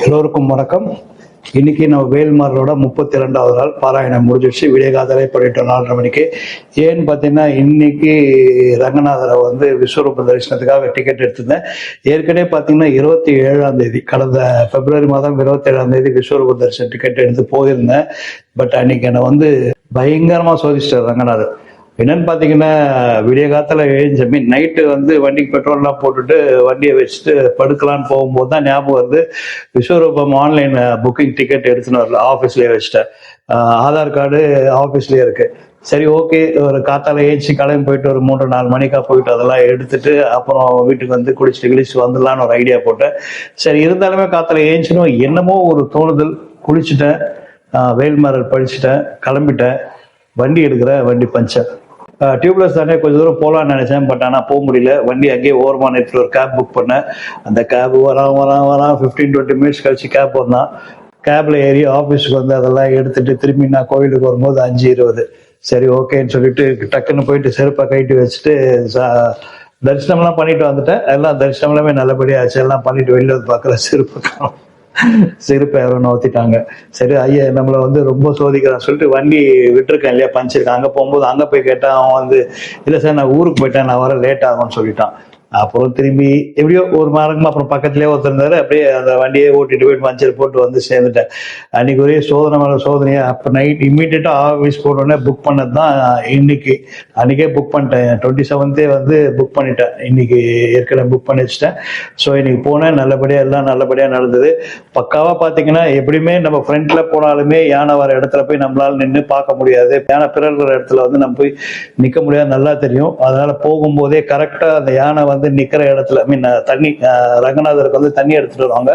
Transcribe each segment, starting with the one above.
எல்லோருக்கும் வணக்கம். இன்னைக்கு நம்ம வேல்மாரோட 32வது நாள் பாராயணம் முடிஞ்சிடுச்சு. விடியகாதலை பண்ணிட்டோம் 4:30 மணிக்கு. ஏன்னு பார்த்தீங்கன்னா, இன்னைக்கு ரங்கநாதரை விஸ்வரூப தரிசனத்துக்காக டிக்கெட் எடுத்திருந்தேன். ஏற்கனவே பார்த்தீங்கன்னா 27ஆம் தேதி, கடந்த பிப்ரவரி மாதம் 27ஆம் தேதி விஸ்வரூப தரிசன டிக்கெட் எடுத்து போயிருந்தேன். பட் அன்னைக்கு என்னை பயங்கரமா சோதிச்சிட்டார் ரங்கநாதர். என்னன்னு பார்த்தீங்கன்னா, விடிய காலத்தில் நைட்டு வண்டிக்கு பெட்ரோல்லாம் போட்டுட்டு வண்டியை வச்சுட்டு படுக்கலான்னு போகும்போது தான் ஞாபகம் விஸ்வரூபம் ஆன்லைன் புக்கிங் டிக்கெட் எடுத்துன்னு வரல, ஆஃபீஸ்லேயே வச்சுட்டேன். ஆதார் கார்டு ஆஃபீஸ்லேயே இருக்கு. சரி, ஓகே, ஒரு காத்தால ஏஞ்சி கிளம்பி போயிட்டு ஒரு 3-4 மணிக்கா போயிட்டு அதெல்லாம் எடுத்துட்டு அப்புறம் வீட்டுக்கு குளிச்சுட்டு வந்துடலான்னு ஒரு ஐடியா போட்டேன். சரி, இருந்தாலுமே காத்தால ஏஞ்சினும் என்னமோ ஒரு தோணுதல். குளிச்சுட்டேன், வேல்மாரல் படிச்சுட்டேன், கிளம்பிட்டேன். வண்டி எடுக்கிறேன், வண்டி பஞ்சர். டியூப்லெஸ் தானே, கொஞ்சம் தூரம் போகலான்னு நினைச்சேன். பட் ஆனால் போக முடியல. வண்டி அங்கேயே ஓரமா நேரத்தில் ஒரு கேப் புக் பண்ணேன். அந்த கேப் வரான் 15-20 மினிட்ஸ் கழிச்சு கேப் வந்தான். கேப்ல ஏறி ஆஃபீஸுக்கு அதெல்லாம் எடுத்துட்டு திரும்பி நான் கோயிலுக்கு வரும்போது 5:20. சரி, ஓகேன்னு சொல்லிட்டு டக்குன்னு போயிட்டு செருப்பை கைட்டு வச்சுட்டு தரிசனம்லாம் பண்ணிட்டு வந்துட்டேன். எல்லாம் தரிசனம் எல்லாமே நல்லபடியா ஆச்சு. எல்லாம் பண்ணிட்டு வெளியில பார்க்குற செருப்பு யாரோ நோத்திட்டாங்க. சரி, ஐயா நம்மளை ரொம்ப சோதிக்கிறான்னு சொல்லிட்டு வண்டி விட்டுருக்கேன் இல்லையா, பஞ்சிருக்கேன். அங்கே போகும்போது அங்கே போய் கேட்டால் அவன் இல்லை சார், நான் ஊருக்கு போயிட்டேன், நான் வர லேட் ஆகும்னு சொல்லிட்டான். அப்புறம் திரும்பி எப்படியோ ஒரு மாதமா அப்புறம் பக்கத்துலேயே ஒருத்தர் இருந்தாரு. அப்படியே அந்த வண்டியே ஓட்டிட்டு போயிட்டு பஞ்சர் போட்டு சேர்ந்துட்டேன். அன்னைக்கு ஒரே சோதனை மேலே சோதனையா. அப்போ நைட் இம்மீடியட்டா ஆஃபீஸ் போனோடனே புக் பண்ணது தான் இன்னைக்கு. அன்னைக்கே புக் பண்ணிட்டேன். 27 புக் பண்ணிட்டேன். இன்னைக்கு ஏற்கனவே புக் பண்ணி வச்சுட்டேன். ஸோ இன்னைக்கு போனேன், எல்லாம் நல்லபடியா நடந்தது. பக்காவா பார்த்தீங்கன்னா, எப்படியுமே நம்ம ஃப்ரண்ட்ல போனாலுமே யானை வர இடத்துல போய் நம்மளால நின்று பார்க்க முடியாது. யானை பிறகுற இடத்துல நம்ம போய் நிற்க முடியாது, நல்லா தெரியும். அதனால போகும்போதே கரெக்டா அந்த யானை நிக்கிற இடத்துல தண்ணி, ரங்கநாதருக்கு தண்ணி எடுத்துட்டு வருவாங்க.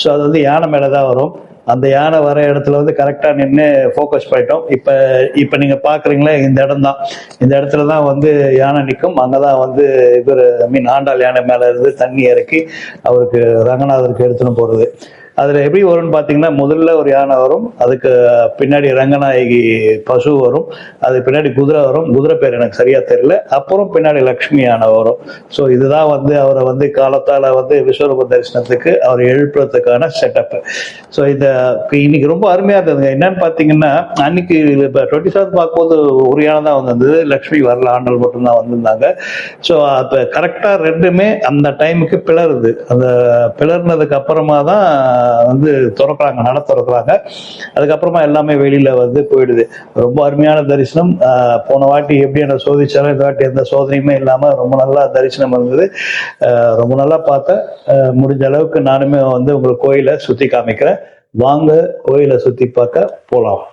ஸோ அது யானை மேலதான் வரும். அந்த யானை வர இடத்துல கரெக்டா நின்று ஃபோக்கஸ் பண்ணிட்டோம். இப்ப நீங்க பாக்குறீங்களா, இந்த இடம் தான். இந்த இடத்துலதான் யானை நிற்கும். அங்கதான் இவர் ஆண்டாள் யானை மேல இருந்து தண்ணி இறக்கி அவருக்கு ரங்கநாதருக்கு எடுத்துன்னு போறது. அதுல எப்படி வரும்னு பாத்தீங்கன்னா, முதல்ல ஒரு யானை வரும், அதுக்கு பின்னாடி ரங்கநாயகி பசு வரும், அதுக்கு பின்னாடி குதிரை வரும். குதிரை பேர் எனக்கு சரியா தெரியல. அப்புறம் பின்னாடி லக்ஷ்மி யானை வரும். ஸோ இதுதான் அவரை காலத்தால விஸ்வரூப தரிசனத்துக்கு அவர் எழுப்புறதுக்கான செட்டப். ஸோ இன்னைக்கு ரொம்ப அருமையா இருந்ததுங்க. என்னன்னு பாத்தீங்கன்னா, அன்னைக்கு 27 பார்க்கும்போது ஒரு யானை தான் வந்திருந்தது, லக்ஷ்மி வரல, ஆண்டல் மட்டும்தான் வந்திருந்தாங்க. ஸோ அப்ப கரெக்டா ரெண்டுமே அந்த டைமுக்கு பிளருது. அந்த பிளர்னதுக்கு அப்புறமா தான் திறக்கிறாங்க, நட திறக்கிறாங்க. அதுக்கப்புறமா எல்லாமே வெளியில போயிடுது. ரொம்ப அருமையான தரிசனம். போன வாட்டி எப்படி என்ன சோதிச்சாலும் இந்த வாட்டி எந்த சோதனையுமே இல்லாம ரொம்ப நல்லா தரிசனம் இருந்தது. ரொம்ப நல்லா பார்த்தேன். முடிஞ்ச அளவுக்கு நானுமே உங்களுக்கு கோயிலை சுத்தி காமிக்கிறேன். வாங்க, கோயிலை சுத்தி பார்க்க போலாம்.